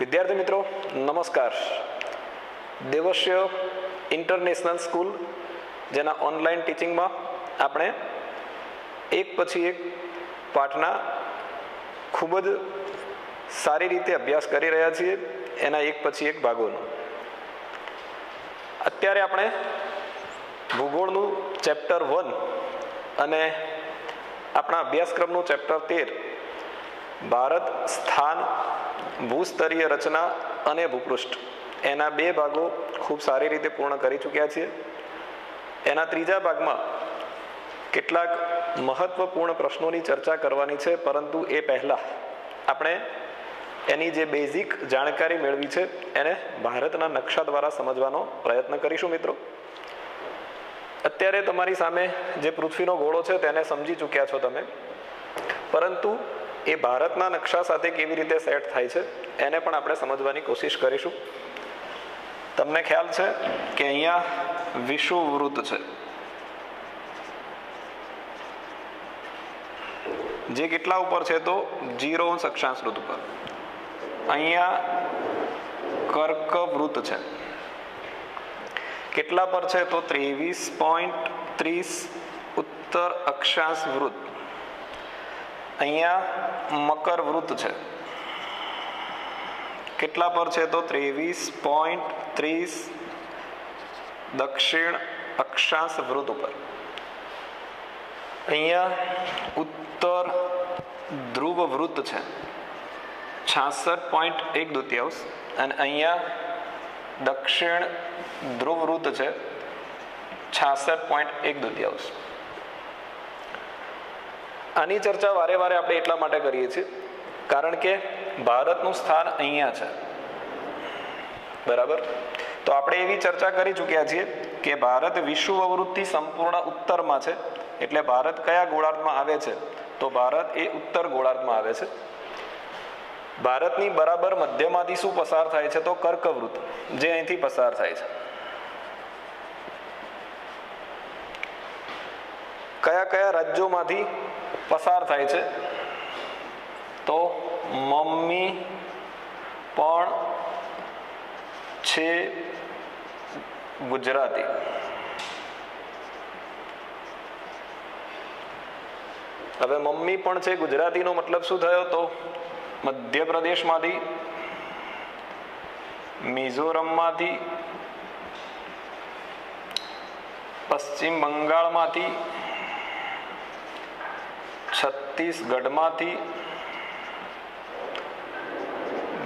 વિદ્યાર્થી મિત્રો નમસ્કાર. દેવશ્ય ઇન્ટરનેશનલ સ્કૂલ જેના ઓનલાઈન ટીચિંગમાં આપણે એક પછી એક પાઠના ખૂબ જ સારી રીતે અભ્યાસ કરી રહ્યા છીએ, એના એક પછી એક ભાગોનો. અત્યારે આપણે ભૂગોળનું ચેપ્ટર 1 અને આપણા અભ્યાસક્રમનું ચેપ્ટર 13 ભારત સ્થાન, ભૂસ્તરીય રચના અને ભૂપૃષ્ઠ, એના 2 ભાગો ખૂબ સારી રીતે પૂર્ણ કરી ચૂક્યા છીએ. એના 3જા ભાગમાં કેટલાક મહત્વપૂર્ણ પ્રશ્નોની ચર્ચા કરવાની છે, પરંતુ એ પહેલાં આપણે એની જે બેઝિક જાણકારી મેળવી છે એને ભારતના નકશા દ્વારા સમજવાનો પ્રયત્ન કરીશું. મિત્રો, અત્યારે તમારી સામે જે પૃથ્વીનો ગોળો છે તેને સમજી ચૂક્યા છો તમે, પરંતુ એ ભારતના નકશા સાથે કેવી રીતે સેટ થાય છે એને પણ આપણે સમજવાની કોશિશ કરીશું. તમને ખ્યાલ છે કે અહીંયા વિષુવવૃત્ત છે, જે કેટલા ઉપર છે તો 0 અક્ષાંશ વૃત્ત ઉપર. અહીંયા કર્કવૃત્ત છે, કેટલા પર છે તો 23.30 ઉત્તર અક્ષાંશ વૃત્ત. અહીંયા મકર વૃત્ત છે, કેટલા પર છે તો 23.30 દક્ષિણ અક્ષાંશ વૃત્ત ઉપર. અહીંયા ઉત્તર ધ્રુવ વૃત્ત છે 66.1 અને અહીંયા દક્ષિણ ધ્રુવ વૃત્ત છે 66.1. આની ચર્ચા વારે વારે આપણે એટલા માટે કરીએ છીએ કારણ કે ભારતનું સ્થાન અહીંયા છે, બરાબર. તો આપણે એવી ચર્ચા કરી ચૂક્યા છીએ કે ભારત વિષુવવૃત્તથી સંપૂર્ણ ઉત્તરમાં છે, એટલે ભારત કયા ગોળાર્ધમાં આવે છે તો ભારત એ ઉત્તર ગોળાર્ધમાં આવે છે. ભારતની બરાબર મધ્યમાંથી શું પસાર થાય છે તો કર્કવૃત્ત, જે અહીંથી પસાર થાય છે. કયા કયા રાજ્યોમાંથી પસાર થાય છે તો મમ્મી પણ છે ગુજરાતી. હવે મમ્મી પણ છે ગુજરાતીનો મતલબ શું થયો તો મધ્યપ્રદેશમાંથી, મિઝોરમમાંથી, પશ્ચિમ બંગાળમાંથી, છત્તીસગઢમાંથી,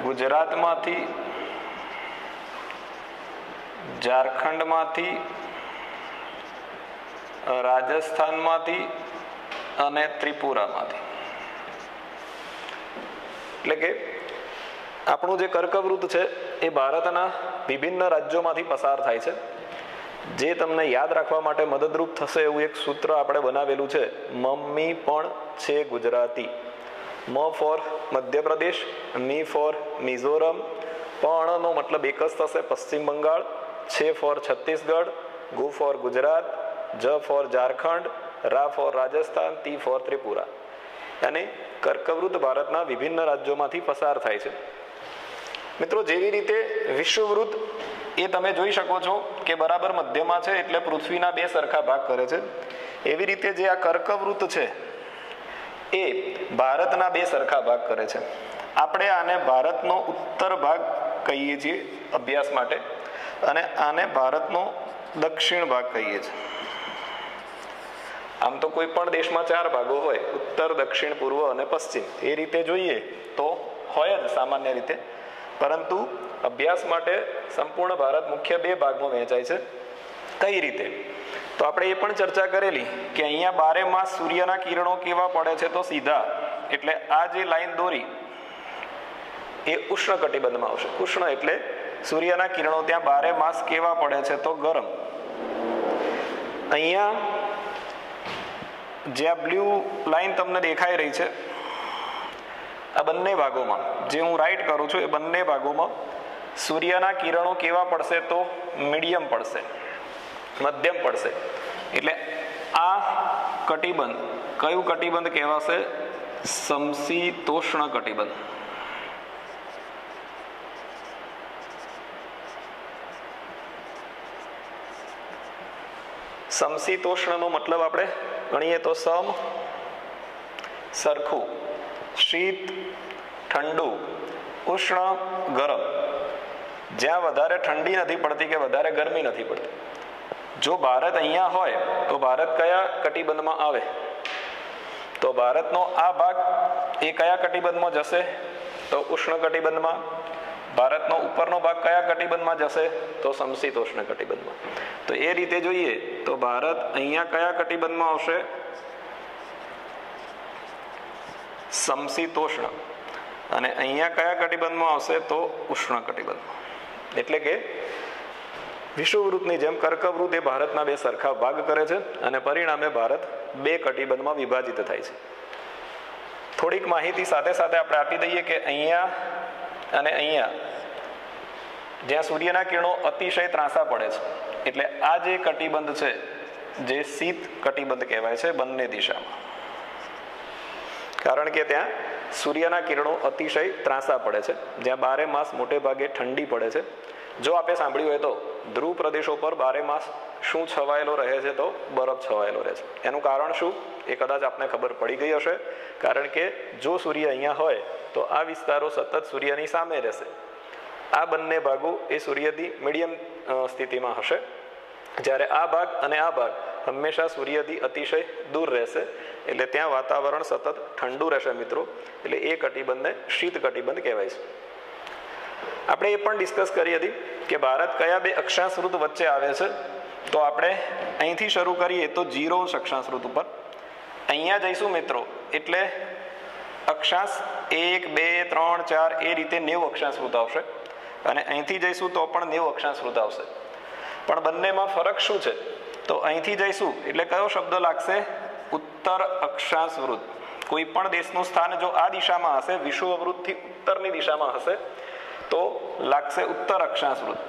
ગુજરાતમાંથી, ઝારખંડમાંથી, રાજસ્થાનમાંથી અને ત્રિપુરામાંથી. એટલે કે આપણું જે કર્કવૃત્ત છે એ ભારતના વિભિન્ન રાજ્યોમાંથી પસાર થાય છે. જે તમને યાદ રાખવા માટે મદદરૂપ થશે એવું એક સૂત્ર આપણે બનાવેલું છે, મમ્મી પણ છે ગુજરાતી. મ four Madhya Pradesh, me for Mizoram, પણનો મતલબ એક જ થશે પશ્ચિમ બંગાળ, છે ફોર છત્તીસગઢ, ગુ ફોર ગુજરાત, જ ફોર ઝારખંડ, રા ફોર રાજસ્થાન, તી ફોર ત્રિપુરા. અને કર્કવૃત્ત ભારતના વિભિન્ન રાજ્યોમાંથી પસાર થાય છે. મિત્રો, જેવી રીતે વિષુવવૃત્ત એ તમે જોઈ શકો છો કે બરાબર મધ્યમાં છે, એટલે પૃથ્વીના 2 સરખા ભાગ કરે છે. એવી રીતે જે આ કર્કવૃત્ત છે એ ભારતના 2 સરખા ભાગ કરે છે. આપણે આને ભારતનો ઉત્તર ભાગ કહીએ છીએ અભ્યાસ માટે, અને આને ભારતનો દક્ષિણ ભાગ કહીએ છીએ. આમ તો કોઈ પણ દેશમાં 4 ભાગો હોય, ઉત્તર, દક્ષિણ, પૂર્વ અને પશ્ચિમ. એ રીતે જોઈએ તો હોય જ સામાન્ય રીતે, પરંતુ અભ્યાસ માટે સંપૂર્ણ ભારત મુખ્ય 2 ભાગમાં વહેંચાય છે. કઈ રીતે તો આપણે એ પણ ચર્ચા કરેલી કે અહીંયા 12 માસ સૂર્યના કિરણો કેવા પડે છે તો સીધા, એટલે આ જે લાઈન દોરી એ ઉષ્ણ કટિબંધમાં આવશે. ઉષ્ણ એટલે સૂર્યના કિરણો ત્યાં 12 માસ કેવા પડે છે તો ગરમ. અહીંયા જે આ બ્લુ લાઈન તમને દેખાઈ રહી છે, આ બંને ભાગોમાં જે હું રાઈટ કરું છું એ બંને ભાગોમાં સૂર્યના કિરણો કેવા પડશે તો મીડિયમ પડશે, મધ્યમ પડશે. એટલે આ કટિબંધ કયું કટિબંધ કહેવાશે? સમશીતોષ્ણ કટિબંધ. સમશીતોષ્ણનો મતલબ આપણે ગણીએ તો સમ સરખું, શીત ઠંડુ, ઉષ્ણ ગરમ. જ્યાં વધારે ઠંડી નથી પડતી કે વધારે ગરમી નથી પડતી. જો ભારત અહીંયા હોય તો ભારત કયા કટિબંધમાં આવે? તો ભારતનો આ ભાગ એ કયા કટિબંધમાં જશે? તો ઉષ્ણ કટિબંધમાં. ભારતનો ઉપરનો ભાગ કયા કટિબંધમાં જશે? તો સમશીતોષ્ણ કટિબંધમાં. તો એ રીતે જોઈએ તો ભારત અહીંયા કયા કટિબંધમાં આવશે? સમશીતોષ્ણ. અને અહીંયા કયા કટિબંધમાં આવશે? તો ઉષ્ણ કટિબંધમાં. એટલે કે વિષુવવૃત્તની જેમ કર્કવૃત્ત એ ભારતના બે સરખા ભાગ કરે છે અને પરિણામે ભારત બે કટિબંધમાં વિભાજિત થાય છે. થોડીક માહિતી સાથે સાથે આપણે આપી દઈએ કે અહીંયા અને અહીંયા જ્યાં સૂર્યના કિરણો અતિશય ત્રાંસા પડે છે, એટલે આ જે કટિબંધ છે જે શીત કટિબંધ કહેવાય છે બંને દિશામાં. કારણ કે ત્યાં સૂર્યના કિરણો અતિશય ત્રાંસા પડે છે, જ્યાં બારે માસ મોટે ભાગે ઠંડી પડે છે. જો આપણે સાંભળ્યું હોય તો ધ્રુવ પ્રદેશો પર બારે માસ શું છવાયેલો રહે છે? તો બરફ છવાયેલો રહે છે. એનું કારણ શું એ કદાચ આપને ખબર પડી ગઈ હશે. કારણ કે જો સૂર્ય અહીંયા હોય તો આ વિસ્તારો સતત સૂર્યની સામે રહેશે. આ બંને ભાગો એ સૂર્યથી મીડિયમ સ્થિતિમાં હશે, જ્યારે આ ભાગ અને આ ભાગ હંમેશા સૂર્યથી અતિશય દૂર રહેશે. એટલે ત્યાં વાતાવરણ સતત ઠંડુ રહેશે મિત્રો. એટલે એ કટિબંધને શીત કટિબંધ કહેવાય છે. આપણે એ પણ ડિસ્કસ કરી હતી કે ભારત કયા બે અક્ષાંશ વૃત્ત વચ્ચે આવે છે. તો આપણે અહીંથી શરૂ કરીએ તો 0 અક્ષાંશ વૃત્ત ઉપર અહીંયા જઈશું મિત્રો, એટલે અક્ષાંશ 1, 2, 3, 4 એ રીતે 90 અક્ષાંશ વૃત્ત આવશે. અને અહીંથી જઈશું તો પણ 90 અક્ષાંશ વૃત્ત આવશે. પણ બંનેમાં ફરક શું છે? તો અહીંથી જઈશું એટલે કયો શબ્દ લાગશે? ઉત્તર અક્ષાંશ વૃત્ત. કોઈ પણ દેશનું સ્થાન જો આ દિશામાં હશે, વિષુવવૃત્તથી ઉત્તરની દિશામાં હશે, તો લાગશે ઉત્તર અક્ષાંશ વૃત્ત.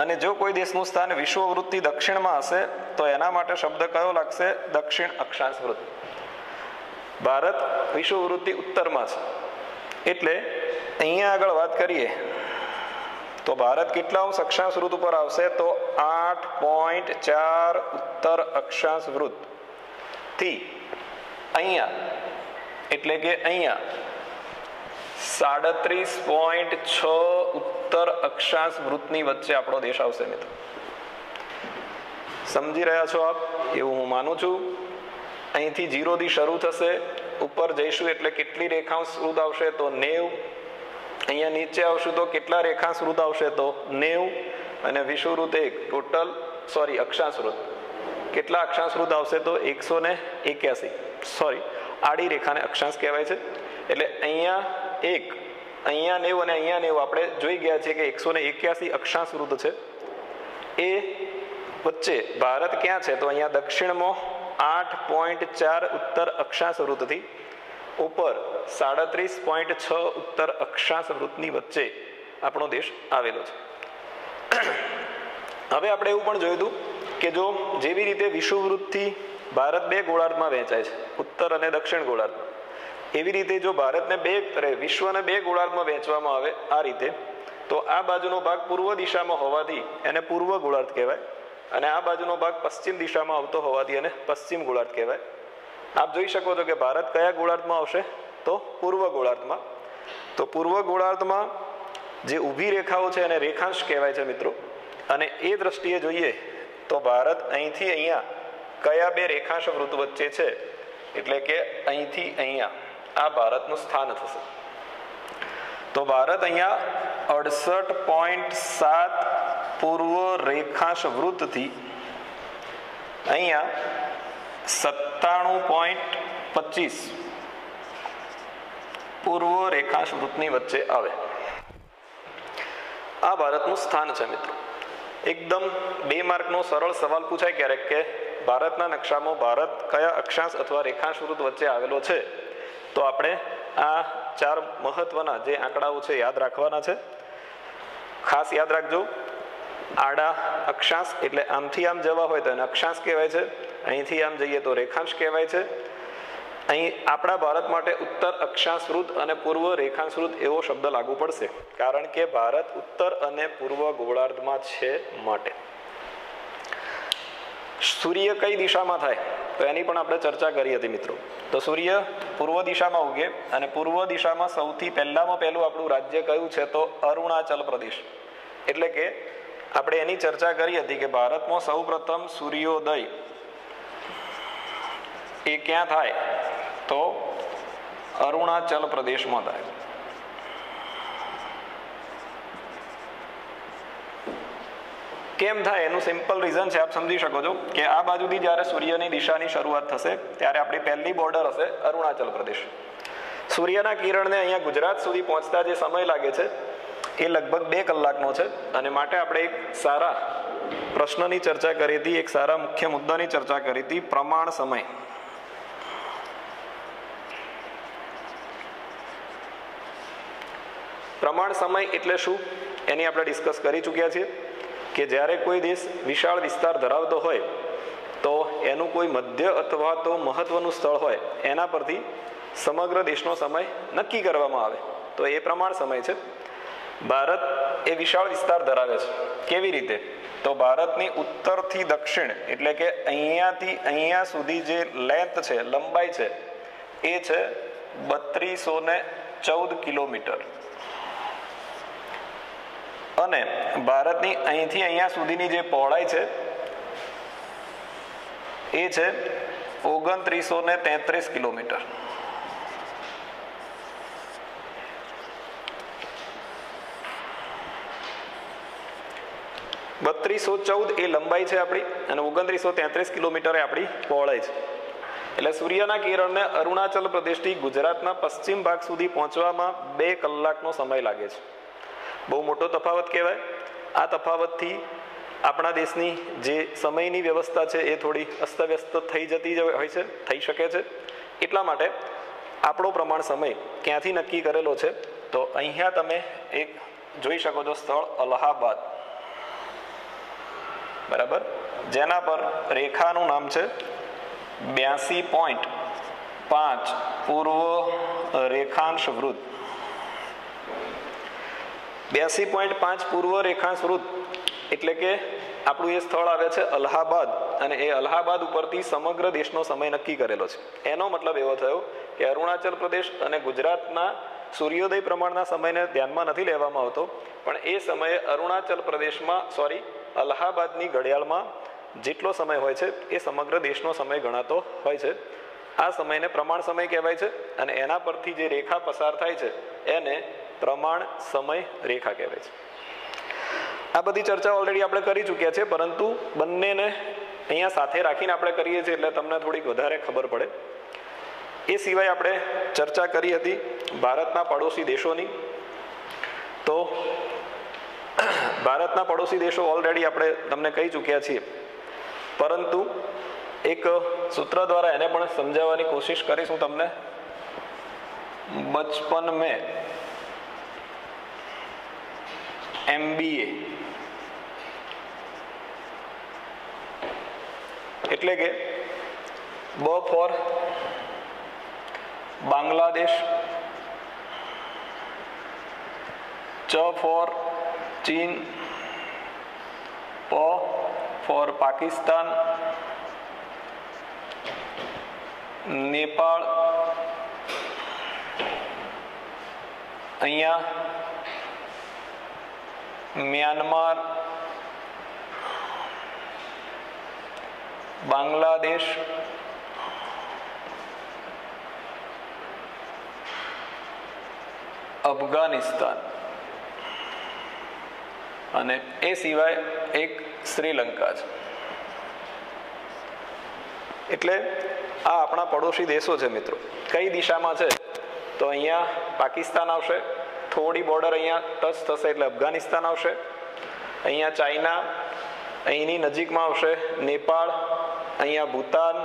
અને જો કોઈ દેશનું સ્થાન વિષુવવૃત્તથી દક્ષિણમાં હશે તો એના માટે શબ્દ કયો લાગશે? દક્ષિણ અક્ષાંશ વૃત્ત. ભારત વિષુવવૃત્તથી ઉત્તરમાં છે, એટલે અહીંયા આગળ વાત કરીએ તો ભારત કેટલા અક્ષાંશ વૃત્ત ઉપર આવશે? તો 8.4 ઉત્તર અક્ષાંશ વૃત્ત થી અહીંયા એટલે કે અહીંયા 37.6 ઉત્તર અક્ષાંશ વૃત્તની વચ્ચે આપણો દેશ આવશે મિત્રો. સમજી રહ્યા છો આપ? એવું હું માનું છું. અહીંથી 0 થી શરૂ થશે, ઉપર જઈશું એટલે કેટલી રેખાંશ વૃત્ત આવશે? તો 90. અહીંયા નીચે આવશું તો કેટલા રેખાંશ વૃત્ત આવશે? તો 90. અને વિષુવવૃત્ત અક્ષાંશ વૃત્ત કેટલા અક્ષાંશ વૃત્ત આવશે? તો 181. આડી રેખાને અક્ષાંશ કહેવાય છે. એટલે અહીંયા 1, અહીંયા 90 અને અહીંયા 90 આપણે જોઈ ગયા છે કે 181 અક્ષાંશ વૃત્ત છે. એ વચ્ચે ભારત ક્યાં છે? તો અહીંયા દક્ષિણમાં 8.4 ઉત્તર અક્ષાંશ વૃત્તથી ઉપર 37.6 ઉત્તર અક્ષાંશ વૃત્તની વચ્ચે આપણો દેશ આવેલો છે. હવે આપણે એવું પણ જોયું હતું કે જો જેવી રીતે વિષુવવૃત્તથી ભારત બે ગોળાર્ધમાં વહેંચાય છે, ઉત્તર અને દક્ષિણ ગોળાર્ધમાં, એવી રીતે જો ભારતને વિશ્વને બે ગોળાર્ધમાં વહેંચવામાં આવે આ રીતે, તો આ બાજુનો ભાગ પૂર્વ દિશામાં હોવાથી એને પૂર્વ ગોળાર્ધ કહેવાય, અને આ બાજુનો ભાગ પશ્ચિમ દિશામાં આવતો હોવાથી એને પશ્ચિમ ગોળાર્ધ કહેવાય. આપ જોઈ શકો છો કે ભારત કયા ગોળાર્ધમાં આવશે? તો પૂર્વ ગોળાર્ધમાં. તો પૂર્વ ગોળાર્ધમાં જે ઊભી રેખાઓ છે એને રેખાંશ કહેવાય છે મિત્રો. અને એ દ્રષ્ટિએ જોઈએ તો ભારત અહીંથી અહીંયા કયા બે રેખાંશ વૃત્ત વચ્ચે છે? એટલે કે અહીંથી અહીંયા આ ભારતનું સ્થાન થશે. તો ભારત અહીંયા 68.7 પૂર્વ રેખાંશ વૃત્તથી અહીંયા 97.25 પૂર્વ રેખાંશ વૃત્તની વચ્ચે આવે. આ ભારતનું સ્થાન છે મિત્રો. એકદમ 2 માર્કનો સરળ સવાલ પૂછાય ક્યારેક કે ભારતના નકશામાં ભારત કયા અક્ષાંશ અથવા રેખાંશ વૃત્ત વચ્ચે આવેલો છે? તો આપણે આ 4 મહત્વના જે આંકડાઓ છે યાદ રાખવાના છે. ખાસ યાદ રાખજો, આડા અક્ષાંશ એટલે આમથી આમ જવા હોય તો એને અક્ષાંશ કહેવાય છે, અહીંથી આમ જઈએ તો રેખાંશ કહેવાય છે. અહીં આપણા ભારત માટે ઉત્તર અક્ષાંશ વૃત્ત અને પૂર્વ રેખાંશ વૃત્ત એવો શબ્દ લાગુ પડશે, કારણ કે ભારત ઉત્તર અને પૂર્વ ગોળાર્ધમાં છે માટે. સૂર્ય કઈ દિશામાં થાય તો એની પણ આપણે ચર્ચા કરી હતી મિત્રો. તો સૂર્ય પૂર્વ દિશામાં ઉગે અને પૂર્વ દિશામાં સૌથી પહેલામાં પહેલું આપણું રાજ્ય કયું છે તો અરુણાચલ પ્રદેશ. એટલે કે આપણે એની ચર્ચા કરી હતી કે ભારતમાં સૌ પ્રથમ સૂર્યોદય એ ક્યાં થાય તો અરુણાચલ પ્રદેશમાં થાય. કેમ થાય એનું સિમ્પલ રીઝન છે, આપ સમજી શકો છો કે આ બાજુથી જ્યારે સૂર્યની દિશાની શરૂઆત થશે ત્યારે આપણી પહેલી બોર્ડર હશે અરુણાચલ પ્રદેશ. સૂર્યના કિરણને અહીંયા ગુજરાત સુધી પહોંચતા જે સમય લાગે છે એ લગભગ 2 કલાકનો છે. અને માટે આપણે એક સારા પ્રશ્નની ચર્ચા કરી હતી, એક સારા મુખ્ય મુદ્દાની ચર્ચા કરી હતી, પ્રમાણ સમય. પ્રમાણ સમય એટલે શું એની આપણે ડિસ્કસ કરી ચૂક્યા છીએ કે જ્યારે કોઈ દેશ વિશાળ વિસ્તાર ધરાવતો હોય તો એનું કોઈ મધ્ય અથવા તો મહત્વનું સ્થળ હોય એના પરથી સમગ્ર દેશનો સમય નક્કી કરવામાં આવે તો એ પ્રમાણ સમય છે. ભારત એ વિશાળ વિસ્તાર ધરાવે છે. કેવી રીતે તો ભારતની ઉત્તરથી દક્ષિણ એટલે કે અહીંયાથી અહીંયા સુધી જે લેન્થ છે, લંબાઈ છે એ છે 3214 કિલોમીટર અને ભારતની અહીંથી અહીંયા સુધીની જે પહોળાઈ છે એ છે 2933 કિલોમીટર. (3214) એ લંબાઈ છે આપણી અને 2933 કિલોમીટર એ આપણી પહોળાઈ છે. એટલે સૂર્યના કિરણને અરુણાચલ પ્રદેશથી ગુજરાતના પશ્ચિમ ભાગ સુધી પહોંચવામાં 2 કલાકનો સમય લાગે છે. બહુ મોટો તફાવત કહેવાય. આ તફાવતથી આપણા દેશની જે સમયની વ્યવસ્થા છે એ થોડી અસ્તવ્યસ્ત થઈ જતી હોય છે, થઈ શકે છે. એટલા માટે આપણો પ્રમાણ સમય ક્યાંથી નક્કી કરેલો છે તો અહીંયા તમે એક જોઈ શકો છો સ્થળ અલ્હાબાદ, બરાબર, જેના પર રેખાનું નામ છે 82.5 પૂર્વ રેખાંશ વૃત્ત. 82.5 પૂર્વ રેખાંશ વૃત્ત એટલે કે આપણું એ સ્થળ આવે છે અલ્હાબાદ અને એ અલ્હાબાદ ઉપરથી સમગ્ર દેશનો સમય નક્કી કરેલો છે. એનો મતલબ એવો થયો કે અરુણાચલ પ્રદેશ અને ગુજરાતના સૂર્યોદય પ્રમાણના સમયને ધ્યાનમાં નથી લેવામાં આવતો, પણ એ સમયે અરુણાચલ પ્રદેશમાં અલ્હાબાદની ઘડિયાળમાં જેટલો સમય હોય છે એ સમગ્ર દેશનો સમય ગણાતો હોય છે. આ સમયને પ્રમાણ સમય કહેવાય છે અને એના પરથી જે રેખા પસાર થાય છે એને પ્રમાણ સમય રેખા કહેવાય છે. આ બધી ચર્ચા ઓલરેડી આપણે કરી ચૂક્યા છે, પરંતુ બંનેને અહીંયા સાથે રાખીને આપણે કરીએ છીએ એટલે તમને થોડીક વધારે ખબર પડે. એ સિવાય આપણે ચર્ચા કરી હતી ભારતના પડોશી દેશોની. તો ભારતના પડોશી દેશો ઓલરેડી આપણે તમને કહી ચૂક્યા છીએ, પરંતુ એક સૂત્ર દ્વારા એને પણ સમજાવવાની કોશિશ કરીશું તમને. બચપન મેં MBA એટલે કે બ ફોર બાંગ્લાદેશ, ચ ફોર ચીન, પ ફોર પાકિસ્તાન, નેપાળ, અહીંયા મ્યાનમાર, બાંગ્લાદેશ, અફઘાનિસ્તાન અને એ સિવાય એક શ્રીલંકા છે. એટલે આ આપણા પડોશી દેશો છે મિત્રો. કઈ દિશામાં છે તો અહીંયા પાકિસ્તાન આવશે, થોડી બોર્ડર અહીંયા ટચ થશે એટલે અફઘાનિસ્તાન આવશે, અહીંયા ચાઇના, અહીંની નજીકમાં આવશે નેપાળ, અહીંયા ભૂતાન,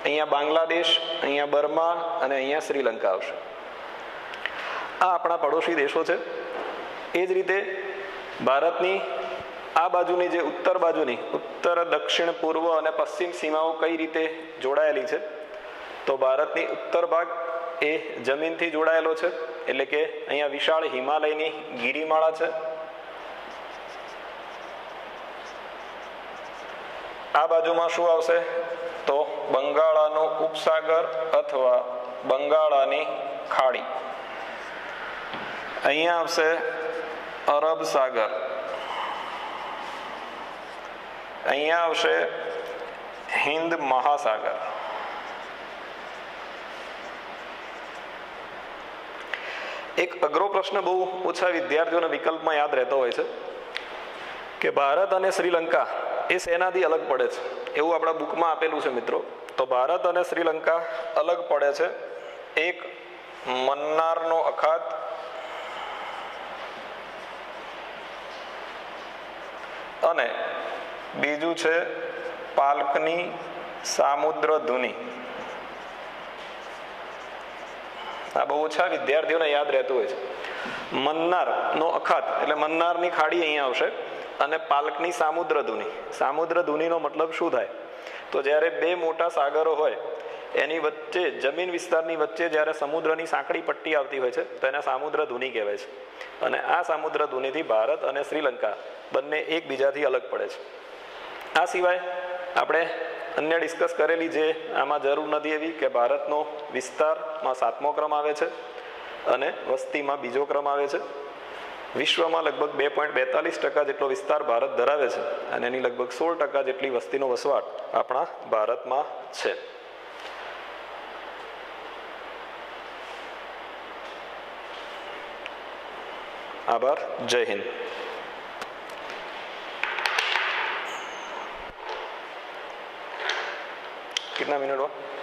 અહીંયા બાંગ્લાદેશ, અહીંયા બર્મા અને અહીંયા શ્રીલંકા આવશે. આ આપણા પડોશી દેશો છે. એ જ રીતે ભારતની આ બાજુની જે ઉત્તર બાજુની ઉત્તર, દક્ષિણ, પૂર્વ અને પશ્ચિમ સીમાઓ કઈ રીતે જોડાયેલી છે તો ભારતની ઉત્તર ભાગ એ જમીનથી જોડાયેલો છે, એટલે કે અહીંયા વિશાળ હિમાલયની ગિરિમાળા છે. આ બાજુમાં શું આવશે તો બંગાળાનો ઉપસાગર અથવા બંગાળાની ખાડી. અહીંયા આવશે અરબ સાગર, અહીંયા આવશે હિન્દ મહાસાગર. એક અઘરો પ્રશ્ન બહુ ઓછા વિદ્યાર્થીઓને વિકલ્પમાં યાદ રહેતો હોય છે કે ભારત અને શ્રીલંકા એ શેનાથી અલગ પડે છે, એવું આપણા બુકમાં આપેલું છે મિત્રો. તો ભારત અને શ્રીલંકા અલગ પડે છે. એક મન્નારનો અખાત અને બીજું છે પાલ્કની સામુદ્ર ધુની. આ બહુ ઓછા વિદ્યાર્થીઓને યાદ રહેતું હોય છે. મન્નારનો અખાત એટલે મન્નારની ખાડી અહીંયા આવશે અને પાલ્કની સામુદ્ર ધુની. સામુદ્ર ધુનીનો મતલબ શું થાય તો જ્યારે બે મોટા સાગરો હોય એની વચ્ચે જમીન વિસ્તારની વચ્ચે જ્યારે સમુદ્રની સાંકડી પટ્ટી આવતી હોય છે તો એને સામુદ્ર ધુની કહેવાય છે. અને આ સામુદ્ર ધુનીથી ભારત અને શ્રીલંકા બંને એકબીજાથી અલગ પડે છે. આ સિવાય આપણે અન્ય ડિસ્કસ કરેલી જે આમાં જરૂર નથી એવી કે ભારતનો વિસ્તારમાં 7મો ક્રમ આવે છે અને વસ્તીમાં બીજો ક્રમ આવે છે. વિશ્વમાં લગભગ 2.42% જેટલો વિસ્તાર ભારત ધરાવે છે અને એની લગભગ 16% જેટલી વસ્તીનો વસવાટ આપણા ભારતમાં છે. આભાર. જય હિન્દ. कितना मिनट हुआ?